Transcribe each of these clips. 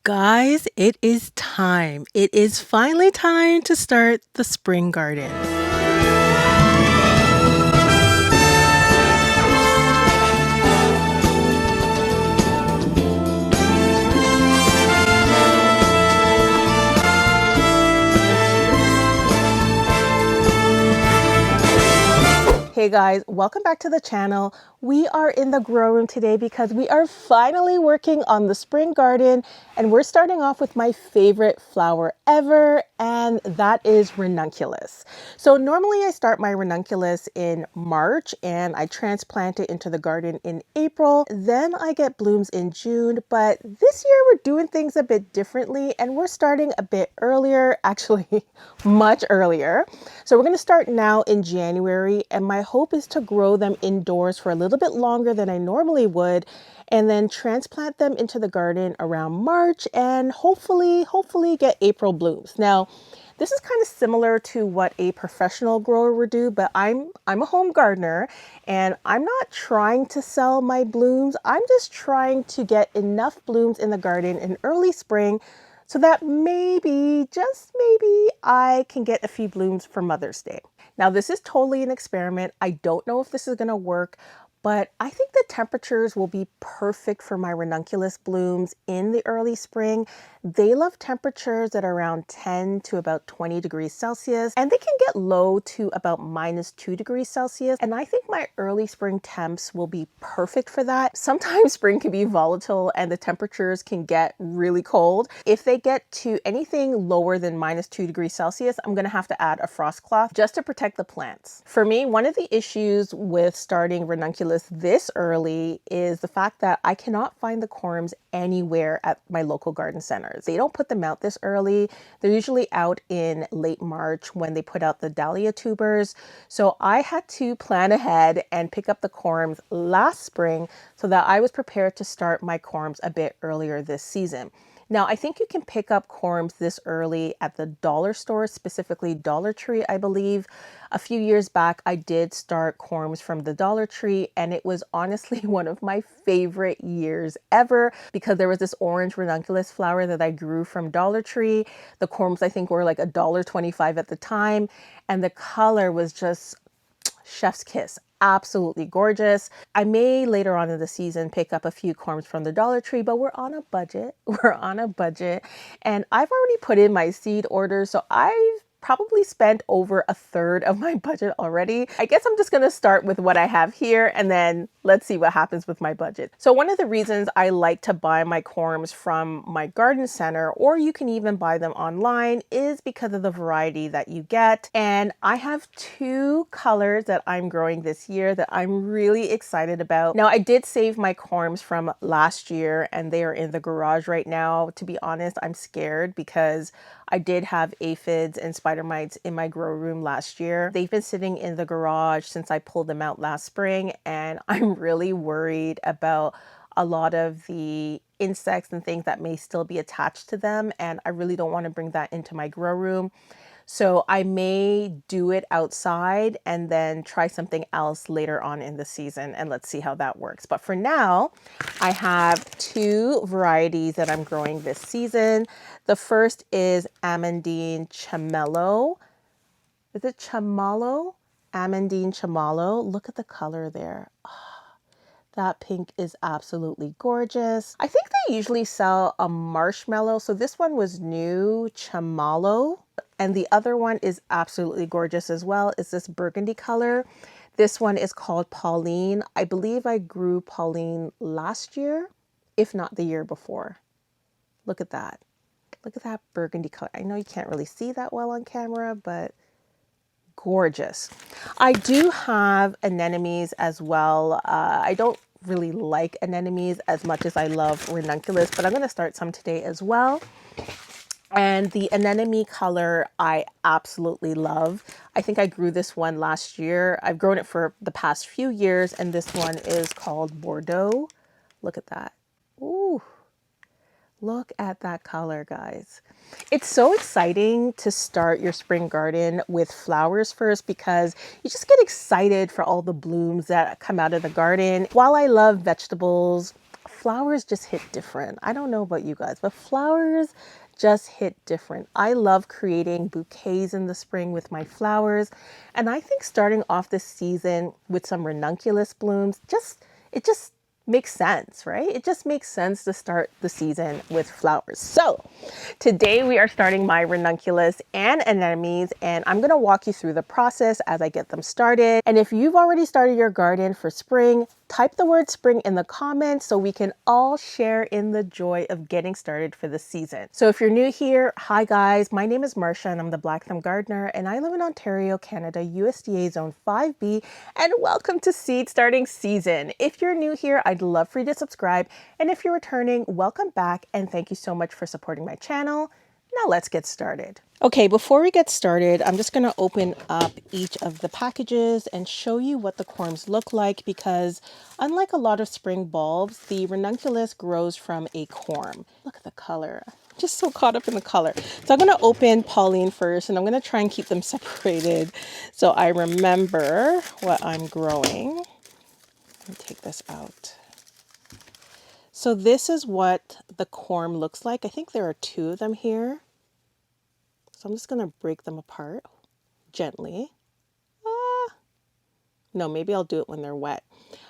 Guys, it is time. It is finally time to start the spring garden. Hey guys, welcome back to the channel. We are in the grow room today because we are finally working on the spring garden, and we're starting off with my favorite flower ever, and that is Ranunculus. So normally I start my Ranunculus in March and I transplant it into the garden in April. Then I get blooms in June, but this year we're doing things a bit differently and we're starting a bit earlier, actually much earlier. So we're going to start now in January, and my hope is to grow them indoors for a little bit longer than I normally would, and then transplant them into the garden around March and hopefully get April blooms. Now, this is kind of similar to what a professional grower would do, but I'm a home gardener and I'm not trying to sell my blooms. I'm just trying to get enough blooms in the garden in early spring so that maybe, just maybe, I can get a few blooms for Mother's Day. Now, this is totally an experiment. I don't know if this is going to work, but I think the temperatures will be perfect for my ranunculus blooms in the early spring. They love temperatures at around 10 to about 20 degrees Celsius, and they can get low to about -2 degrees Celsius. And I think my early spring temps will be perfect for that. Sometimes spring can be volatile and the temperatures can get really cold. If they get to anything lower than -2 degrees Celsius, I'm gonna have to add a frost cloth just to protect the plants. For me, one of the issues with starting ranunculus this early is the fact that I cannot find the corms anywhere at my local garden centers. They don't put them out this early. They're usually out in late March when they put out the dahlia tubers. So I had to plan ahead and pick up the corms last spring so that I was prepared to start my corms a bit earlier this season. Now, I think you can pick up corms this early at the dollar store, specifically Dollar Tree, I believe. A few years back, I did start corms from the Dollar Tree, and it was honestly one of my favorite years ever because there was this orange ranunculus flower that I grew from Dollar Tree. The corms, I think, were like $1.25 at the time, and the color was just chef's kiss. Absolutely gorgeous. I may later on in the season pick up a few corms from the Dollar Tree, but we're on a budget. We're on a budget. And I've already put in my seed order, so I've probably spent over a third of my budget already. I guess I'm just going to start with what I have here and then let's see what happens with my budget. So one of the reasons I like to buy my corms from my garden center, or you can even buy them online, is because of the variety that you get. And I have two colors that I'm growing this year that I'm really excited about. Now, I did save my corms from last year and they are in the garage right now. To be honest, I'm scared because I did have aphids and spider mites in my grow room last year. They've been sitting in the garage since I pulled them out last spring, and I'm really worried about a lot of the insects and things that may still be attached to them, and I really don't want to bring that into my grow room. So I may do it outside and then try something else later on in the season, and let's see how that works. But for now, I have two varieties that I'm growing this season. The first is Amandine Chamello. Is it Chamalo? Amandine Chamalo. Look at the color there. That pink is absolutely gorgeous. I think they usually sell a marshmallow. So this one was new, Chamalo. And the other one is absolutely gorgeous as well. It's this burgundy color. This one is called Pauline. I believe I grew Pauline last year, if not the year before. Look at that. Look at that burgundy color. I know you can't really see that well on camera, but gorgeous. I do have anemones as well. I don't really like anemones as much as I love ranunculus, but I'm going to start some today as well. And the anemone color I absolutely love. I think I grew this one last year. I've grown it for the past few years, and this one is called Bordeaux. Look at that. Ooh. Look at that color, guys. It's so exciting to start your spring garden with flowers first because you just get excited for all the blooms that come out of the garden. While I love vegetables, flowers just hit different. I don't know about you guys, but flowers just hit different. I love creating bouquets in the spring with my flowers. And I think starting off this season with some ranunculus blooms, it just makes sense, right? It just makes sense to start the season with flowers. So today we are starting my ranunculus and anemones, and I'm going to walk you through the process as I get them started. And if you've already started your garden for spring, type the word spring in the comments so we can all share in the joy of getting started for the season. So if you're new here, hi guys, my name is Marcia and I'm the Black Thumb Gardener, and I live in Ontario, Canada, USDA Zone 5B, and welcome to seed starting season. If you're new here, I'd love for you to subscribe, and if you're returning, welcome back and thank you so much for supporting my channel. Now let's get started. Okay, before we get started, I'm just going to open up each of the packages and show you what the corms look like, because unlike a lot of spring bulbs, the ranunculus grows from a corm. Look at the color. I'm just so caught up in the color. So I'm going to open Pauline first, and I'm going to try and keep them separated so I remember what I'm growing. Let me take this out. So this is what the corm looks like. I think there are two of them here. So I'm just going to break them apart gently. No, maybe I'll do it when they're wet.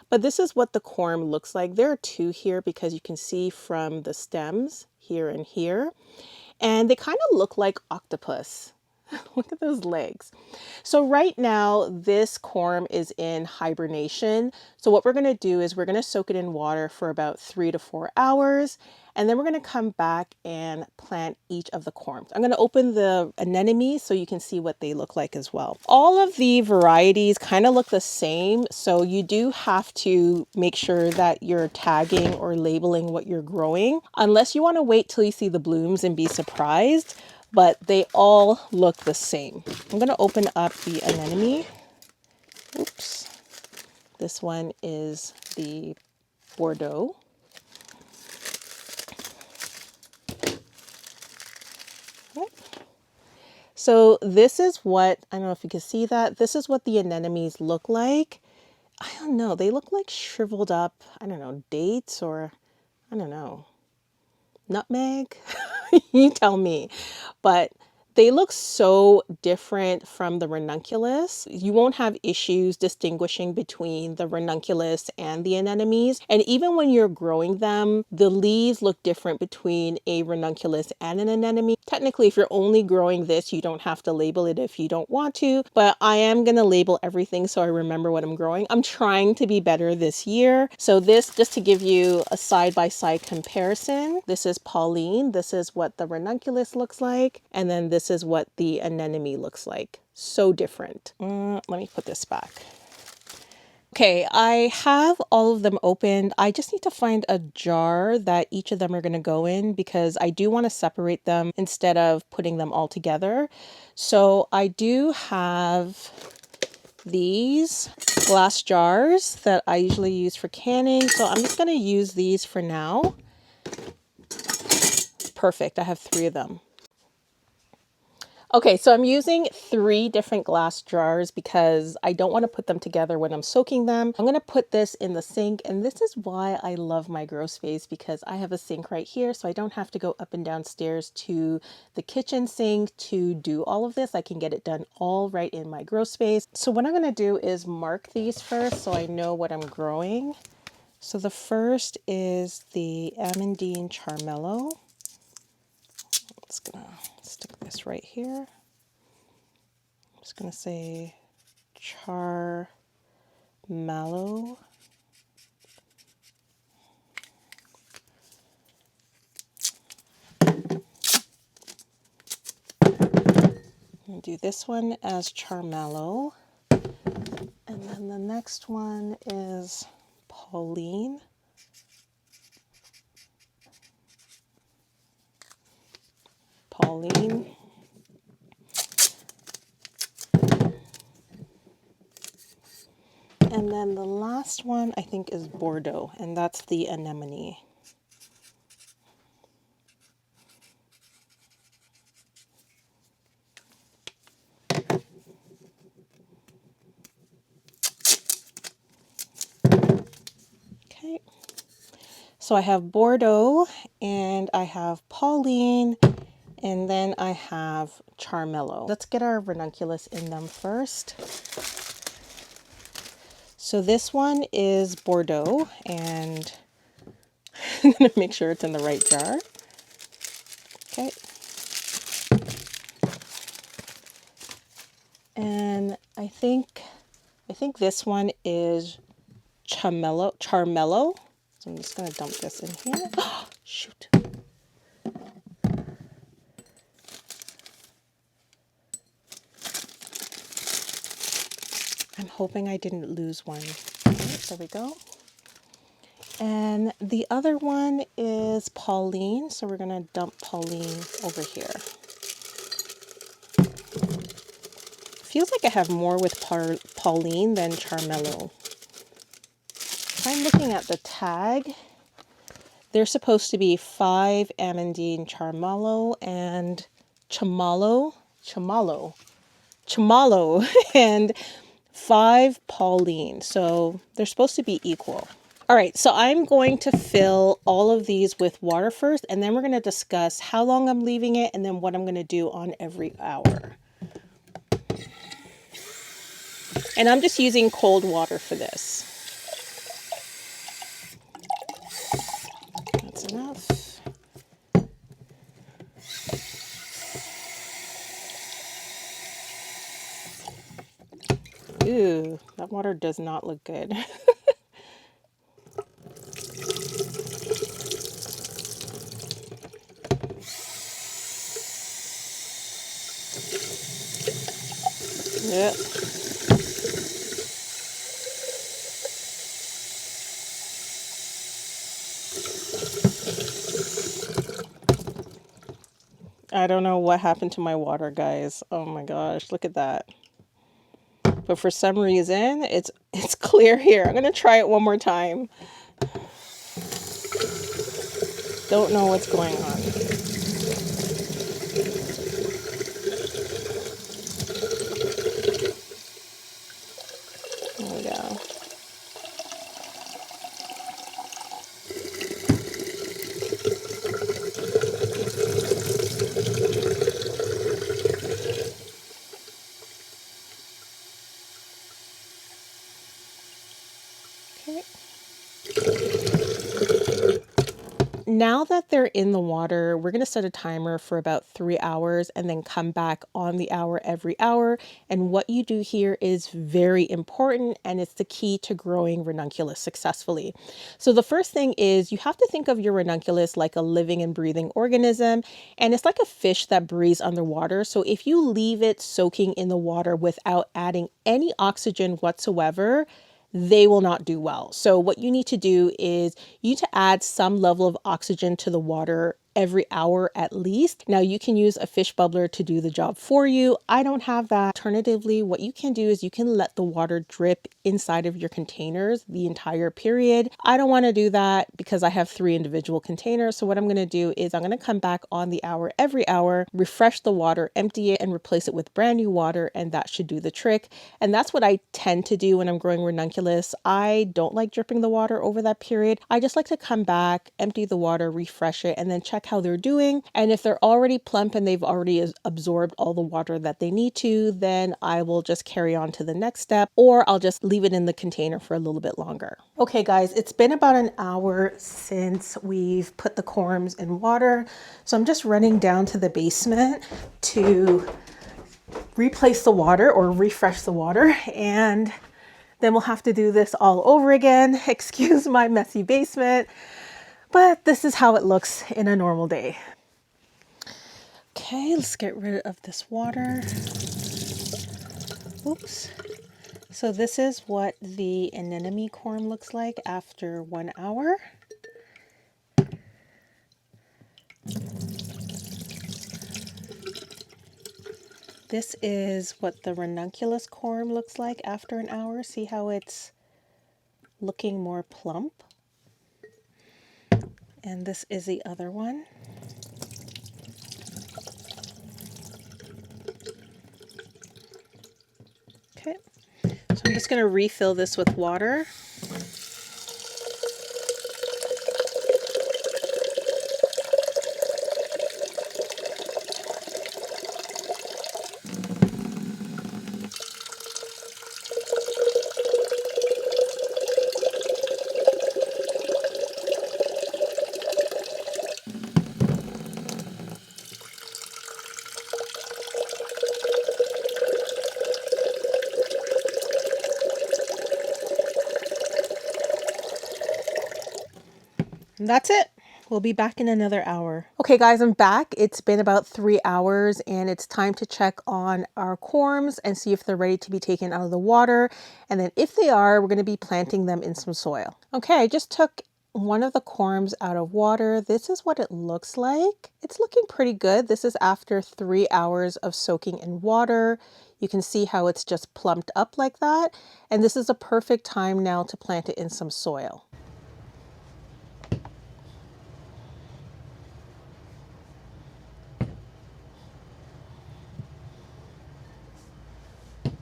But this is what the corm looks like. There are two here because you can see from the stems here and here. And they kind of look like octopus. Look at those legs. So right now, this corm is in hibernation. So what we're going to do is we're going to soak it in water for about 3 to 4 hours. And then we're going to come back and plant each of the corms. I'm going to open the anemones so you can see what they look like as well. All of the varieties kind of look the same. So you do have to make sure that you're tagging or labeling what you're growing, unless you want to wait till you see the blooms and be surprised. But they all look the same. I'm going to open up the anemone. Oops. This one is the Bordeaux. So this is what, I don't know if you can see that, this is what the anemones look like. I don't know, they look like shriveled up, I don't know, dates or, I don't know, nutmeg? You tell me. But they look so different from the ranunculus. You won't have issues distinguishing between the ranunculus and the anemones. And even when you're growing them, the leaves look different between a ranunculus and an anemone. Technically, if you're only growing this, you don't have to label it if you don't want to, but I am going to label everything so I remember what I'm growing. I'm trying to be better this year. So this, just to give you a side-by-side comparison, this is Pauline. This is what the ranunculus looks like. And then this is what the anemone looks like. So different. Let me put this back. Okay, I have all of them opened. I just need to find a jar that each of them are going to go in because I do want to separate them instead of putting them all together. So I do have these glass jars that I usually use for canning. So I'm just going to use these for now. Perfect. I have 3 of them. Okay, so I'm using 3 different glass jars because I don't want to put them together when I'm soaking them. I'm going to put this in the sink, and this is why I love my grow space, because I have a sink right here, so I don't have to go up and down stairs to the kitchen sink to do all of this. I can get it done all right in my grow space. So what I'm going to do is mark these first so I know what I'm growing. So the first is the Amandine Charmello. Just gonna stick this right here. I'm just gonna say Char Mallow. I'm gonna do this one as Charmello. And then the next one is Pauline. Pauline. And then the last one I think is Bordeaux, and that's the anemone. Okay. So I have Bordeaux and I have Pauline and then I have Charmello. Let's get our ranunculus in them first. So this one is Bordeaux and I'm gonna make sure it's in the right jar. Okay. And I think this one is Charmello. So I'm just gonna dump this in here. Oh, shoot. I'm hoping I didn't lose one. Okay, there we go. And the other one is Pauline. So we're gonna dump Pauline over here. Feels like I have more with Pauline than Charmello. If I'm looking at the tag, there's supposed to be 5 Amandine Charmello and Chamalo, and 5 Pauline. So they're supposed to be equal. All right, so I'm going to fill all of these with water first, and then we're going to discuss how long I'm leaving it and then what I'm going to do on every hour. And I'm just using cold water for this. That's enough. Ooh, that water does not look good. Yep. I don't know what happened to my water, guys. Oh my gosh, look at that. But for some reason, it's clear here. I'm going to try it one more time. Don't know what's going on. There we go. Okay. Now that they're in the water, we're going to set a timer for about 3 hours and then come back on the hour every hour. And what you do here is very important, and it's the key to growing ranunculus successfully. So the first thing is you have to think of your ranunculus like a living and breathing organism, and it's like a fish that breathes underwater. So if you leave it soaking in the water without adding any oxygen whatsoever, they will not do well. So what you need to do is you need to add some level of oxygen to the water every hour at least. Now you can use a fish bubbler to do the job for you. I don't have that. Alternatively, what you can do is you can let the water drip inside of your containers the entire period. I don't want to do that because I have 3 individual containers. So what I'm going to do is I'm going to come back on the hour every hour, refresh the water, empty it, and replace it with brand new water, and that should do the trick. And that's what I tend to do when I'm growing ranunculus. I don't like dripping the water over that period. I just like to come back, empty the water, refresh it, and then check how they're doing. And if they're already plump and they've already absorbed all the water that they need to, then I will just carry on to the next step, or I'll just leave it in the container for a little bit longer. Okay guys, it's been about an hour since we've put the corms in water. So I'm just running down to the basement to replace the water or refresh the water, and then we'll have to do this all over again. Excuse my messy basement, but this is how it looks in a normal day. Okay, let's get rid of this water. Oops. So this is what the anemone corm looks like after 1 hour. This is what the ranunculus corm looks like after an hour. See how it's looking more plump? And this is the other one. Okay, so I'm just going to refill this with water. That's it. We'll be back in another hour. Okay guys, I'm back. It's been about 3 hours and it's time to check on our corms and see if they're ready to be taken out of the water. And then if they are, we're going to be planting them in some soil. Okay, I just took one of the corms out of water. This is what it looks like. It's looking pretty good. This is after 3 hours of soaking in water. You can see how it's just plumped up like that. And this is a perfect time now to plant it in some soil.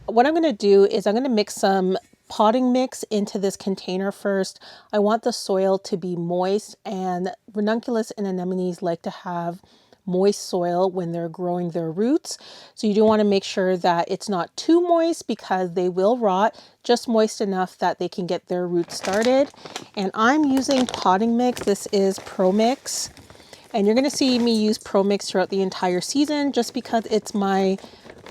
What I'm going to do is I'm going to mix some potting mix into this container first. I want the soil to be moist, and Ranunculus and Anemones like to have moist soil when they're growing their roots. So you do want to make sure that it's not too moist because they will rot, just moist enough that they can get their roots started. And I'm using potting mix. This is Pro Mix. And you're going to see me use Pro Mix throughout the entire season just because it's my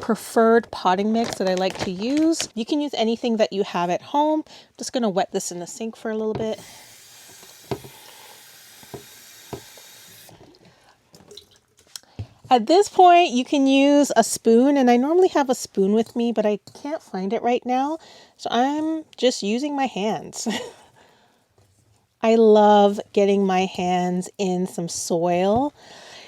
preferred potting mix that I like to use. You can use anything that you have at home. I'm just going to wet this in the sink for a little bit. At this point, you can use a spoon, and I normally have a spoon with me, but I can't find it right now. So I'm just using my hands. I love getting my hands in some soil.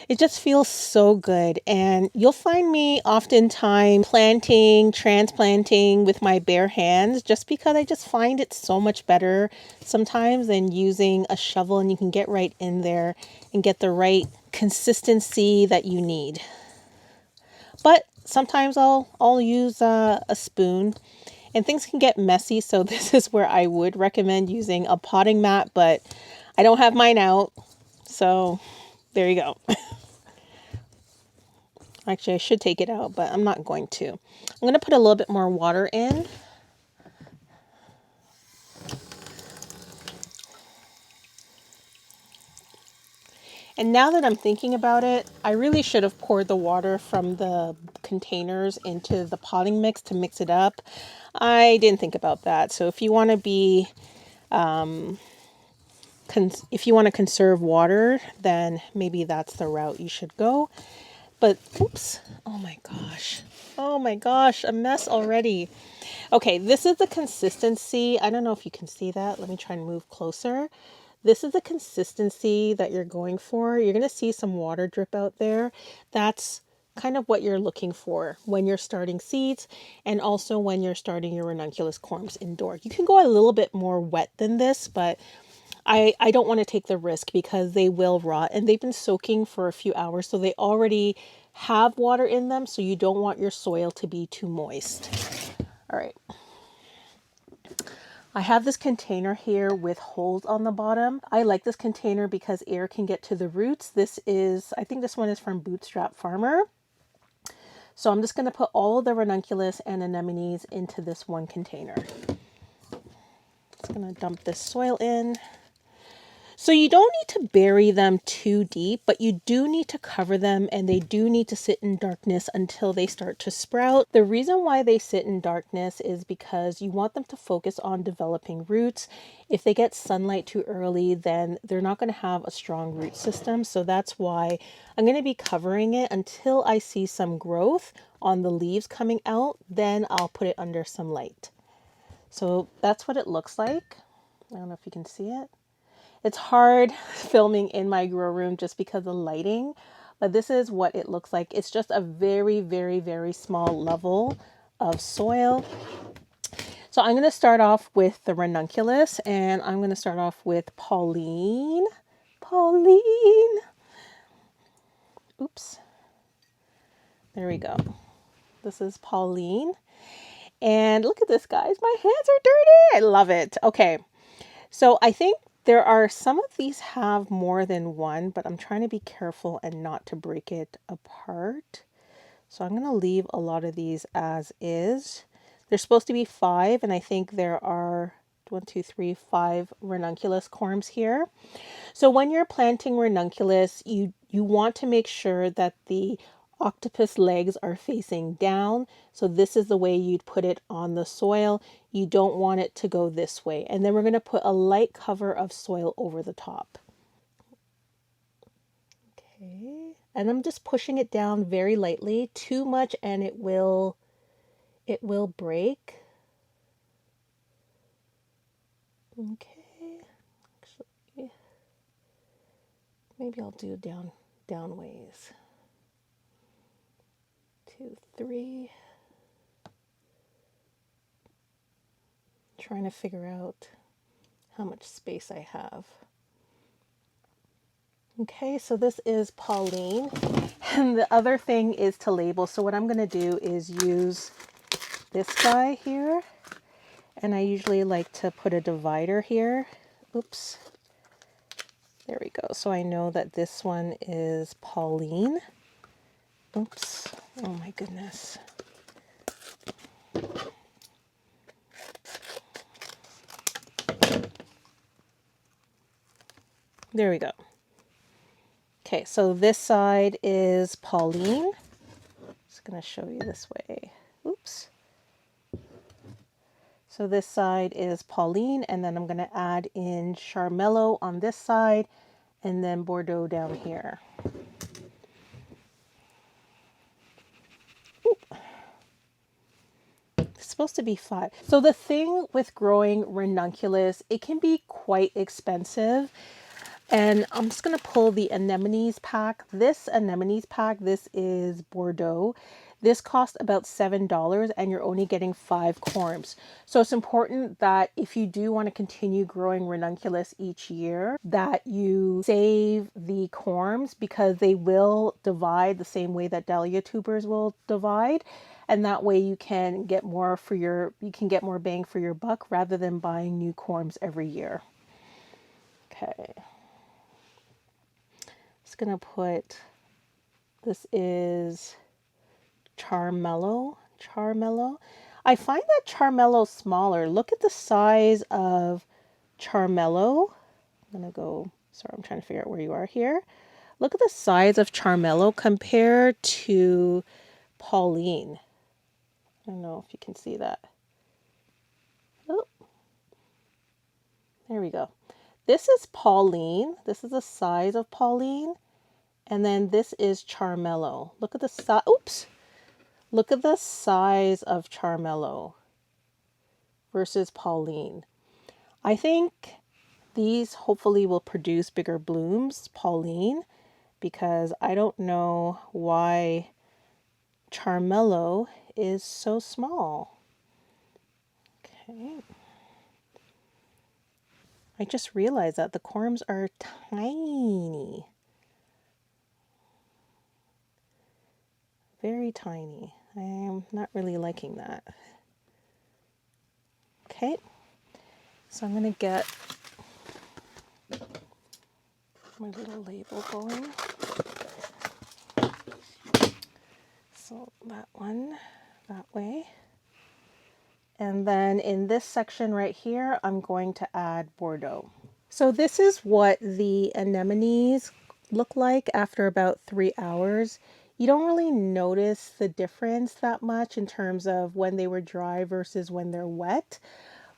It just feels so good, and you'll find me oftentimes planting, transplanting with my bare hands just because I just find it so much better sometimes than using a shovel, and you can get right in there and get the right consistency that you need. But sometimes I'll use a spoon, and things can get messy, so this is where I would recommend using a potting mat, but I don't have mine out, so there you go. Actually, I should take it out, but I'm not going to. I'm going to put a little bit more water in. And now that I'm thinking about it, I really should have poured the water from the containers into the potting mix to mix it up. I didn't think about that. So if you want to be, if you want to conserve water, then maybe that's the route you should go. But oops, oh my gosh, a mess already. Okay, this is the consistency. I don't know if you can see that. Let me try and move closer. This is the consistency that you're going for. You're going to see some water drip out there. That's kind of what you're looking for when you're starting seeds, and also when you're starting your ranunculus corms indoor. You can go a little bit more wet than this, but I don't want to take the risk because they will rot, and they've been soaking for a few hours, so they already have water in them, so you don't want your soil to be too moist. All right. I have this container here with holes on the bottom. I like this container because air can get to the roots. This is, I think this one is from Bootstrap Farmer. So I'm just going to put all of the ranunculus and anemones into this one container. Just going to dump this soil in. So you don't need to bury them too deep, but you do need to cover them, and they do need to sit in darkness until they start to sprout. The reason why they sit in darkness is because you want them to focus on developing roots. If they get sunlight too early, then they're not going to have a strong root system. So that's why I'm going to be covering it until I see some growth on the leaves coming out. Then I'll put it under some light. So that's what it looks like. I don't know if you can see it. It's hard filming in my grow room just because of the lighting, but this is what it looks like. It's just a very, very, very small level of soil. So I'm going to start off with the ranunculus, and I'm going to start off with Pauline. Oops. There we go. This is Pauline. And look at this, guys. My hands are dirty. I love it. Okay. So I think there are some of these have more than one, but I'm trying to be careful and not to break it apart. So I'm going to leave a lot of these as is. There's supposed to be 5, and I think there are 5 ranunculus corms here. So when you're planting ranunculus, you want to make sure that the octopus legs are facing down. So this is the way you'd put it on the soil. You don't want it to go this way. And then we're going to put a light cover of soil over the top. Okay, and I'm just pushing it down very lightly. Too much and it will break. Okay, actually, maybe I'll do down ways. 2, 3. Trying to figure out how much space I have. Okay, so this is Pauline. And the other thing is to label. So what I'm going to do is use this guy here. And I usually like to put a divider here. Oops. There we go. So I know that this one is Pauline. Oops. Oh my goodness. There we go. Okay, so this side is Pauline. Just going to show you this way. Oops. So this side is Pauline, and then I'm going to add in Charmello on this side, and then Bordeaux down here. Ooh. It's supposed to be 5. So the thing with growing ranunculus, it can be quite expensive. And I'm just going to pull the anemones pack. This anemones pack, this is Bordeaux. This costs about $7 and you're only getting 5 corms. So it's important that if you do want to continue growing ranunculus each year, that you save the corms because they will divide the same way that dahlia tubers will divide. And that way you can get more bang for your buck rather than buying new corms every year. Okay. Just gonna put, this is Charmello. I find that Charmello smaller. Look at the size of Charmello. I'm gonna go, sorry, I'm trying to figure out where you are here. Look at the size of Charmello compared to Pauline. I don't know if you can see that. Oh, there we go. This is Pauline. This is the size of Pauline. And then this is Charmello. Look at the size. Oops. Look at the size of Charmello versus Pauline. I think these hopefully will produce bigger blooms, Pauline, because I don't know why Charmello is so small. Okay. I just realized that the corms are tiny. Very tiny. I am not really liking that. Okay. So I'm going to get my little label going. So that one, that way. And then in this section right here, I'm going to add Bordeaux. So this is what the anemones look like after about 3 hours. You don't really notice the difference that much in terms of when they were dry versus when they're wet.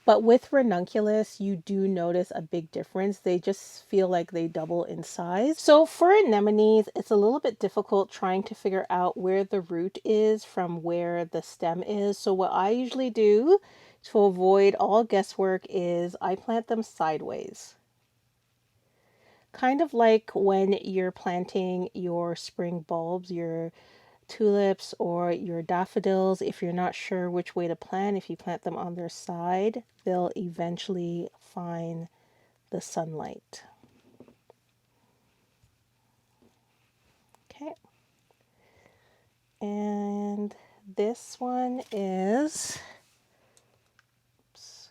But with ranunculus, you do notice a big difference. They just feel like they double in size. So for anemones, it's a little bit difficult trying to figure out where the root is from where the stem is. So what I usually do to avoid all guesswork is I plant them sideways. Kind of like when you're planting your spring bulbs, your tulips or your daffodils. If you're not sure which way to plant, if you plant them on their side, they'll eventually find the sunlight. Okay. And this one is, oops,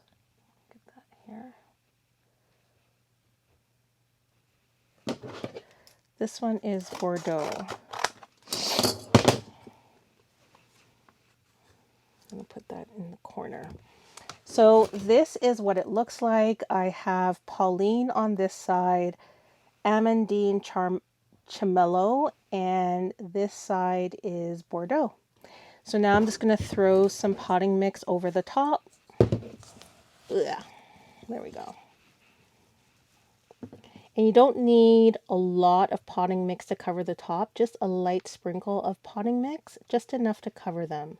get that here. This one is Bordeaux. I'm going to put that in the corner. So this is what it looks like. I have Pauline on this side, Amandine Chamello, and this side is Bordeaux. So now I'm just going to throw some potting mix over the top. Ugh, there we go. And you don't need a lot of potting mix to cover the top, just a light sprinkle of potting mix, just enough to cover them.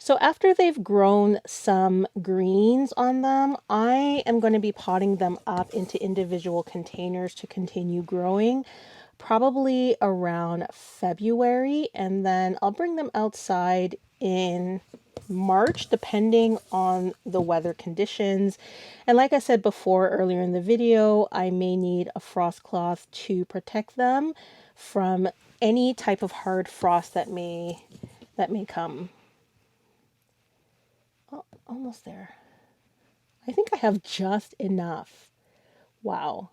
So after they've grown some greens on them, I am going to be potting them up into individual containers to continue growing, probably around February, and then I'll bring them outside in March, depending on the weather conditions. And like I said before earlier in the video, I may need a frost cloth to protect them from any type of hard frost that may come. Oh, almost there. I think I have just enough. Wow.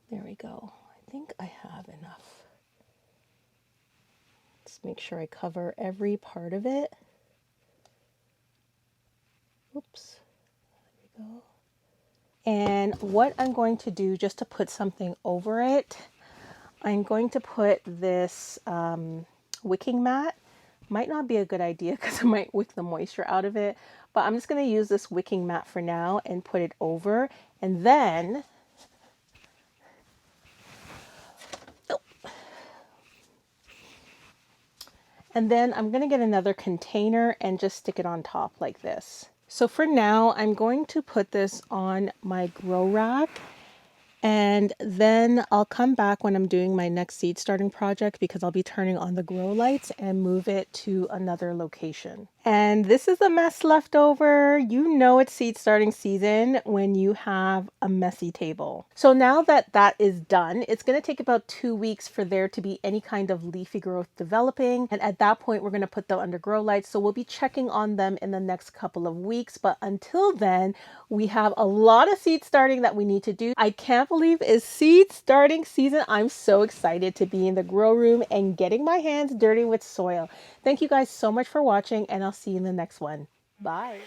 There we go. I think I have enough. Let's make sure I cover every part of it. Oops. There we go. And what I'm going to do, just to put something over it, I'm going to put this wicking mat. Might not be a good idea because it might wick the moisture out of it, but I'm just going to use this wicking mat for now and put it over. And then I'm going to get another container and just stick it on top like this. So for now, I'm going to put this on my grow rack, and then I'll come back when I'm doing my next seed starting project because I'll be turning on the grow lights and move it to another location. And this is a mess left over. You know it's seed starting season when you have a messy table. So now that that is done, it's going to take about 2 weeks for there to be any kind of leafy growth developing. And at that point, we're going to put them under grow lights. So we'll be checking on them in the next couple of weeks. But until then, we have a lot of seed starting that we need to do. I can't believe it's seed starting season. I'm so excited to be in the grow room and getting my hands dirty with soil. Thank you guys so much for watching, and I'll see you in the next one. Bye.